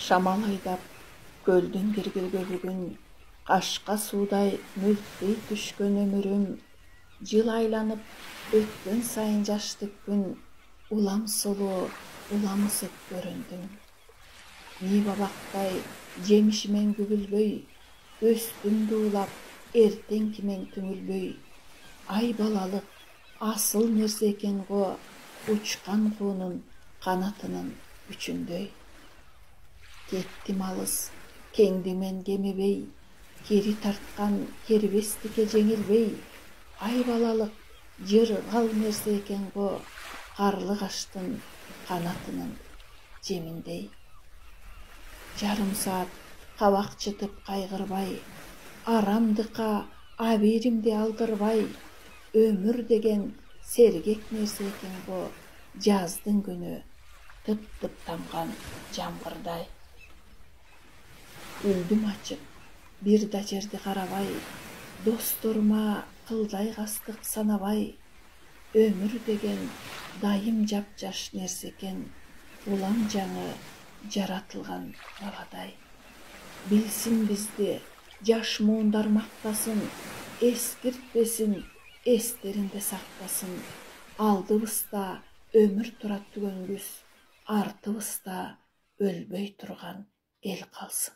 Шамал айдап, көлдің кіргілгі бүгін, қашқа судай мөлтпей түшкен өмірім, жыл айланып, өткен сайын жашты күн, улам сұлу, улам ысып көріндің. Ни бабақтай жемішімен күгілбөй, өстін дулап, ертең кімен түңілбөй, ай балалық, асыл нәрсе екен ғо, учқан қуының қанатының үчіндей. Кеттім алыс, кеңдімен кемебей, кері тартқан кербестіке жеңілбей, ай балалық, жырғал нәрсе екен ғо, қарлы қаштың қанатының жеміндей. Жарым саат қавақ чытып қайғырбай, арамдықа аберімде алдырбай, өмір деген сергек нәрсе екен ғо, жаздың күні тып-тып тамған жамғырдай. Үлдім açып, бір да жерді қарабай, досторыма қылдай қастық санабай, өмір деген дайым жап-жаш нәрсе екен, улам жаңы жаратылған баладай. Білсін бізде, жаш муындар мақтасын, ескіртпесін, естерінде сақтасын. Алдыбыста өмір тұрат түген күз, артыбыста өлбей тұрған ел қалсын.